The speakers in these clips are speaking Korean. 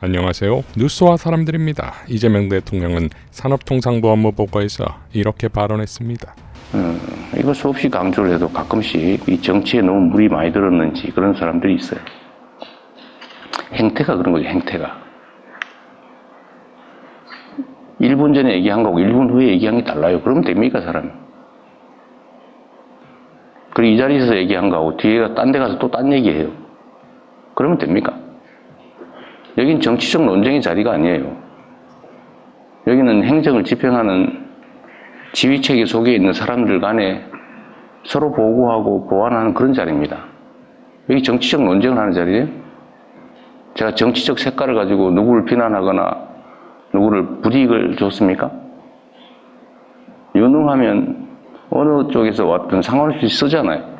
안녕하세요. 뉴스와 사람들입니다. 이재명 대통령은 산업통상보안부 보고에서 이렇게 발언했습니다. 이거 수없이 강조를 해도 가끔씩 이 정치에 너무 물이 많이 들었는지 그런 사람들이 있어요. 행태가 그런 거죠, 행태가. 1분 전에 얘기한 거고 1분 후에 얘기한 게 달라요. 그러면 됩니까, 사람이? 그리고 이 자리에서 얘기한 거하고 뒤에 딴 데 가서 또 딴 얘기해요. 그러면 됩니까? 여긴 정치적 논쟁의 자리가 아니에요. 여기는 행정을 집행하는 지휘체계 속에 있는 사람들 간에 서로 보고하고 보완하는 그런 자리입니다. 여기 정치적 논쟁을 하는 자리예요? 제가 정치적 색깔을 가지고 누구를 비난하거나 누구를 불이익을 줬습니까? 유능하면 어느 쪽에서 왔든 상관없이 쓰잖아요.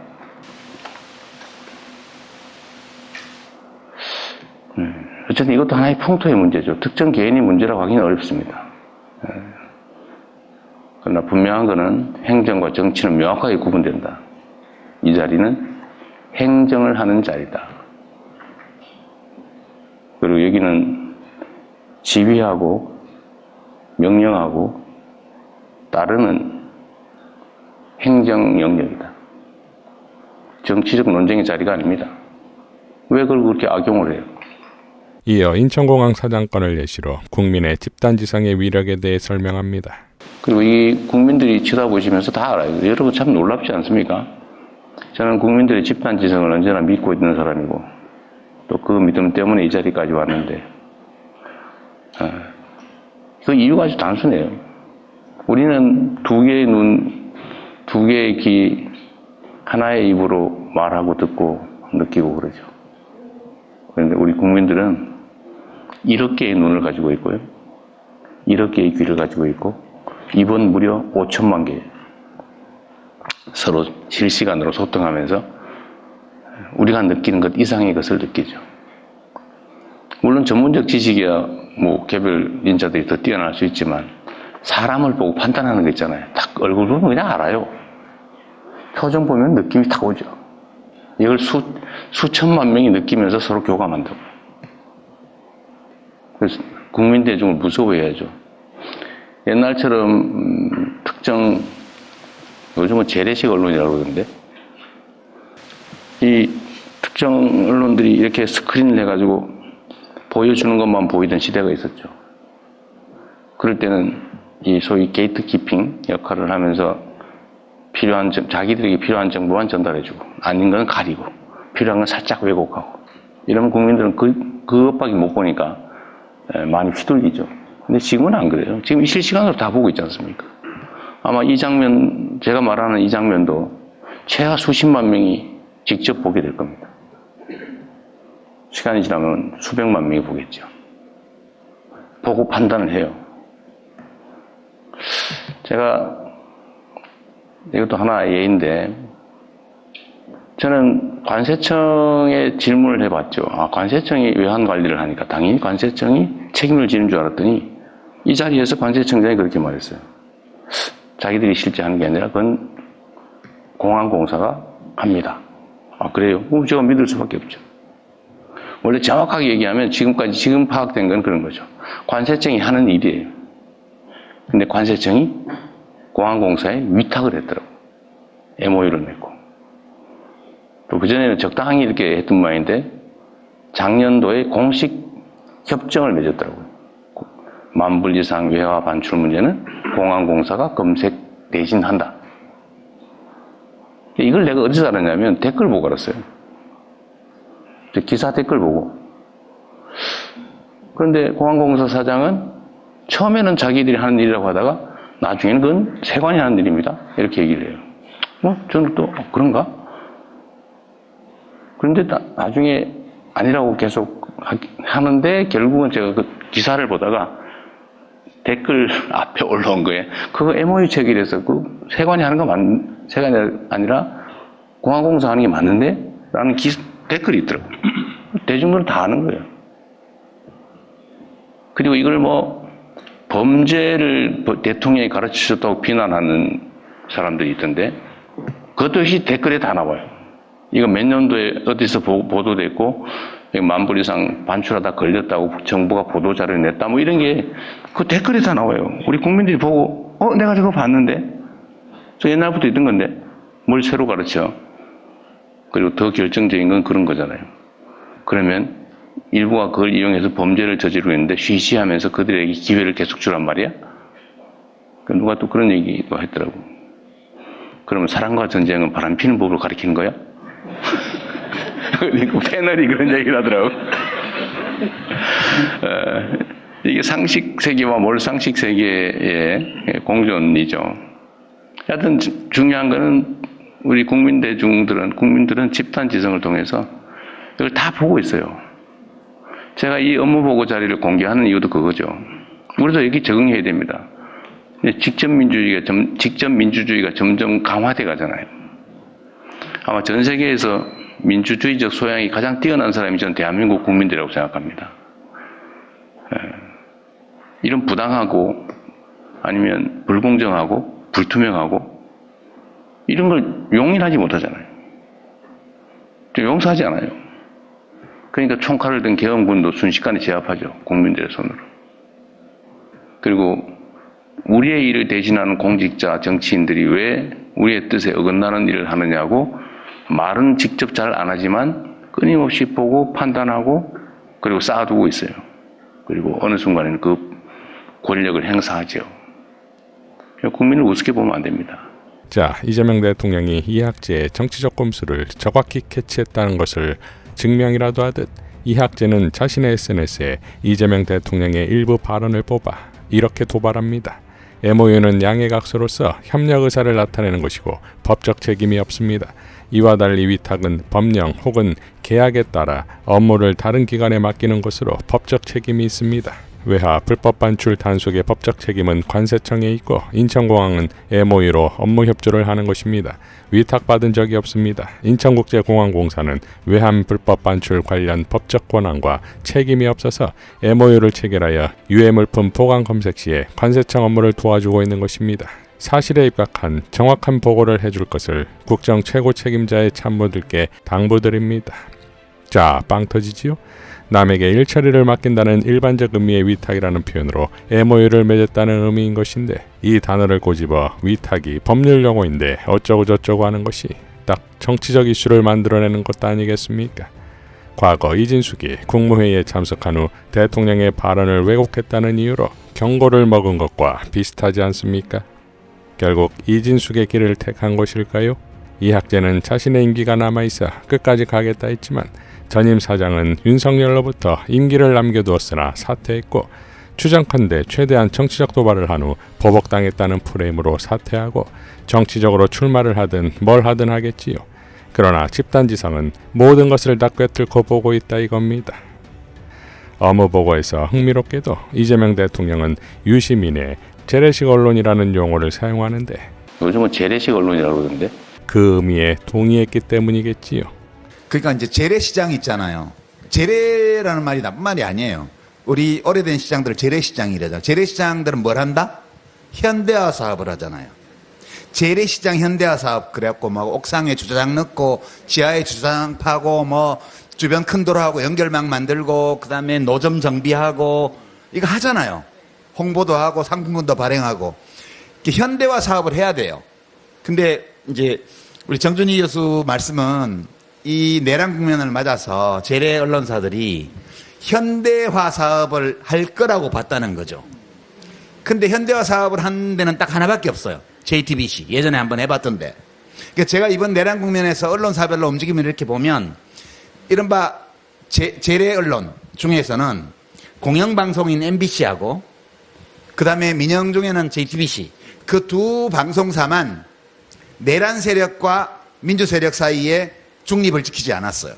어쨌든 이것도 하나의 풍토의 문제죠. 특정 개인의 문제라고 하기는 어렵습니다. 그러나 분명한 것은 행정과 정치는 명확하게 구분된다. 이 자리는 행정을 하는 자리다. 그리고 여기는 지휘하고 명령하고 따르는 행정 영역이다. 정치적 논쟁의 자리가 아닙니다. 왜 그걸 그렇게 악용을 해요? 이어 인천공항 사장건을 예시로 국민의 집단지성의 위력에 대해 설명합니다. 그리고 이 국민들이 쳐다보시면서 다 알아요. 여러분 참 놀랍지 않습니까? 저는 국민들의 집단지성을 언제나 믿고 있는 사람이고 또 그 믿음 때문에 이 자리까지 왔는데 그 이유가 아주 단순해요. 우리는 두 개의 눈, 두 개의 귀, 하나의 입으로 말하고 듣고 느끼고 그러죠. 그런데 우리 국민들은 1억 개의 눈을 가지고 있고요. 1억 개의 귀를 가지고 있고 입은 무려 5천만 개. 서로 실시간으로 소통하면서 우리가 느끼는 것 이상의 것을 느끼죠. 물론 전문적 지식이야 뭐 개별 인자들이 더 뛰어날 수 있지만 사람을 보고 판단하는 거 있잖아요. 딱 얼굴 보면 그냥 알아요. 표정 보면 느낌이 딱 오죠. 이걸 수천만 명이 느끼면서 서로 교감한다고. 그래서 국민 대중을 무서워해야죠. 옛날처럼 특정 요즘은 재래식 언론이라고 그러는데 이 특정 언론들이 이렇게 스크린을 해가지고 보여주는 것만 보이던 시대가 있었죠. 그럴 때는 이 소위 게이트키핑 역할을 하면서 자기들에게 필요한 정보만 전달해주고 아닌 건 가리고 필요한 건 살짝 왜곡하고 이러면 국민들은 그것밖에 못 보니까 많이 휘둘리죠. 근데 지금은 안 그래요. 지금 실시간으로 다 보고 있지 않습니까? 아마 이 장면, 제가 말하는 이 장면도 최하 수십만 명이 직접 보게 될 겁니다. 시간이 지나면 수백만 명이 보겠죠. 보고 판단을 해요. 제가 이것도 하나의 예인데 저는 관세청에 질문을 해봤죠. 관세청이 외환 관리를 하니까 당연히 관세청이 책임을 지는 줄 알았더니 이 자리에서 관세청장이 그렇게 말했어요. 자기들이 실제 하는 게 아니라 그건 공항공사가 합니다. 그래요? 그럼 제가 믿을 수밖에 없죠. 원래 정확하게 얘기하면 지금 파악된 건 그런 거죠. 관세청이 하는 일이에요. 근데 관세청이 공항공사에 위탁을 했더라고요. MOU를 맺고. 또 그전에는 적당히 이렇게 했던 모양인데 작년도에 공식 협정을 맺었더라고요. 만불 이상 외화 반출 문제는 공항공사가 검색 대신한다. 이걸 내가 어디서 알았냐면 댓글 보고 알았어요. 기사 댓글 보고. 그런데 공항공사 사장은 처음에는 자기들이 하는 일이라고 하다가 나중에는 그건 세관이 하는 일입니다. 이렇게 얘기를 해요. 저는 또 그런가? 그런데 나중에 아니라고 계속 하는데 결국은 제가 그 기사를 보다가 댓글 앞에 올라온 거예요. 그거 MOU 체결해서 그 세관이 하는 거 세관이 아니라 공항공사 하는 게 맞는데? 라는 댓글이 있더라고요. 대중들은 다 아는 거예요. 그리고 이걸 범죄를 대통령이 가르치셨다고 비난하는 사람들이 있던데 그것도 역시 댓글에 다 나와요. 이거 몇 년도에 어디서 보도됐고 만불 이상 반출하다 걸렸다고 정부가 보도자료를 냈다. 뭐 이런 게 그 댓글에 다 나와요. 우리 국민들이 보고, 내가 저거 봤는데? 저 옛날부터 있던 건데? 뭘 새로 가르쳐? 그리고 더 결정적인 건 그런 거잖아요. 그러면 일부가 그걸 이용해서 범죄를 저지르고 있는데 쉬쉬하면서 그들에게 기회를 계속 주란 말이야? 누가 또 그런 얘기도 했더라고. 그러면 사랑과 전쟁은 바람피는 법으로 가리키는 거야? 그 패널이 그런 얘기를 하더라고. 이게 상식 세계와 몰상식 세계의 공존이죠. 하여튼 중요한 거는 우리 국민들은 집단 지성을 통해서 이걸 다 보고 있어요. 제가 이 업무 보고 자료를 공개하는 이유도 그거죠. 우리도 여기 적응해야 됩니다. 직접 민주주의가 점점 강화돼 가잖아요. 아마 전 세계에서 민주주의적 소양이 가장 뛰어난 사람이 저는 대한민국 국민들이라고 생각합니다. 이런 부당하고 아니면 불공정하고 불투명하고 이런 걸 용인하지 못하잖아요. 용서하지 않아요. 그러니까 총칼을 든 계엄군도 순식간에 제압하죠. 국민들의 손으로. 그리고 우리의 일을 대신하는 공직자, 정치인들이 왜 우리의 뜻에 어긋나는 일을 하느냐고 말은 직접 잘 안 하지만 끊임없이 보고 판단하고 그리고 쌓아두고 있어요. 그리고 어느 순간에는 그 권력을 행사하죠. 국민을 우습게 보면 안 됩니다. 자, 이재명 대통령이 이학재의 정치적 꼼수를 정확히 캐치했다는 것을 증명이라도 하듯 이학재는 자신의 SNS에 이재명 대통령의 일부 발언을 뽑아 이렇게 도발합니다. MOU는 양해각서로서 협력 의사를 나타내는 것이고 법적 책임이 없습니다. 이와 달리 위탁은 법령 혹은 계약에 따라 업무를 다른 기관에 맡기는 것으로 법적 책임이 있습니다. 외화 불법 반출 단속의 법적 책임은 관세청에 있고 인천공항은 MOU로 업무 협조를 하는 것입니다. 위탁받은 적이 없습니다. 인천국제공항공사는 외환 불법 반출 관련 법적 권한과 책임이 없어서 MOU를 체결하여 유해물품 보관 검색 시에 관세청 업무를 도와주고 있는 것입니다. 사실에 입각한 정확한 보고를 해줄 것을 국정 최고 책임자의 참모들께 당부드립니다. 자, 빵 터지지요? 남에게 일처리를 맡긴다는 일반적 의미의 위탁이라는 표현으로 MOU를 맺었다는 의미인 것인데 이 단어를 꼬집어 위탁이 법률 용어인데 어쩌고 저쩌고 하는 것이 딱 정치적 이슈를 만들어내는 것 아니겠습니까? 과거 이진숙이 국무회의에 참석한 후 대통령의 발언을 왜곡했다는 이유로 경고를 먹은 것과 비슷하지 않습니까? 결국 이진숙의 길을 택한 것일까요? 이학재는 자신의 임기가 남아있어 끝까지 가겠다 했지만 전임 사장은 윤석열로부터 임기를 남겨두었으나 사퇴했고 추정컨대 최대한 정치적 도발을 한 후 보복당했다는 프레임으로 사퇴하고 정치적으로 출마를 하든 뭘 하든 하겠지요. 그러나 집단지성은 모든 것을 다 꿰뚫고 보고 있다 이겁니다. 업무보고에서 흥미롭게도 이재명 대통령은 유시민의 재래식 언론이라는 용어를 사용하는데 요즘은 재래식 언론이라고 그러던데 그 의미에 동의했기 때문이겠지요. 그러니까 이제 재래시장 있잖아요. 재래라는 말이 나쁜 말이 아니에요. 우리 오래된 시장들을 재래시장이래요. 재래시장들은 뭘 한다? 현대화 사업을 하잖아요. 재래시장 현대화 사업 그래갖고 막 옥상에 주차장 넣고 지하에 주차장 파고 뭐 주변 큰 도로하고 연결망 만들고 그다음에 노점 정비하고 이거 하잖아요. 홍보도 하고 상품권도 발행하고 현대화 사업을 해야 돼요. 근데 이제 우리 정준희 교수 말씀은 이 내란 국면을 맞아서 재래 언론사들이 현대화 사업을 할 거라고 봤다는 거죠. 근데 현대화 사업을 하는 데는 딱 하나밖에 없어요. JTBC. 예전에 한번 해봤던데. 그러니까 제가 이번 내란 국면에서 언론사별로 움직임을 이렇게 보면 이른바 재래 언론 중에서는 공영방송인 MBC하고 그 다음에 민영 중에는 JTBC 그 두 방송사만 내란 세력과 민주 세력 사이에 중립을 지키지 않았어요.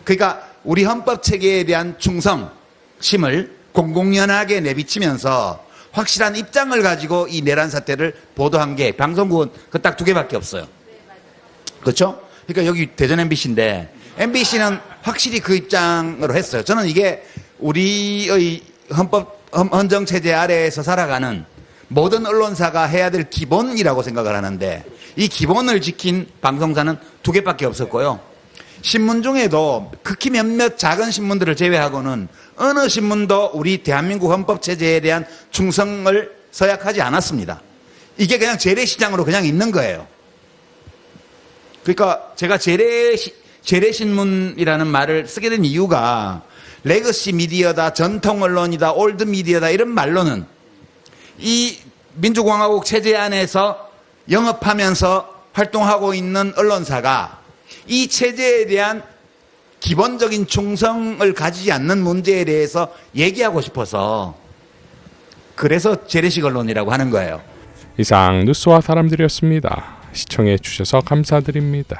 그러니까 우리 헌법 체계에 대한 충성심을 공공연하게 내비치면서 확실한 입장을 가지고 이 내란 사태를 보도한 게 방송국은 그 딱 두 개밖에 없어요. 그렇죠? 그러니까 여기 대전 MBC인데 MBC는 확실히 그 입장으로 했어요. 저는 이게 우리의 헌정 체제 아래에서 살아가는 모든 언론사가 해야 될 기본이라고 생각을 하는데 이 기본을 지킨 방송사는 두 개밖에 없었고요. 신문 중에도 극히 몇몇 작은 신문들을 제외하고는 어느 신문도 우리 대한민국 헌법 체제에 대한 충성을 서약하지 않았습니다. 이게 그냥 재래시장으로 그냥 있는 거예요. 그러니까 제가 재래신문이라는 말을 쓰게 된 이유가 레거시 미디어다, 전통 언론이다, 올드 미디어다 이런 말로는 이 민주공화국 체제 안에서 영업하면서 활동하고 있는 언론사가 이 체제에 대한 기본적인 충성을 가지지 않는 문제에 대해서 얘기하고 싶어서 그래서 재래식 언론이라고 하는 거예요. 이상 뉴스와 사람들이었습니다. 시청해 주셔서 감사드립니다.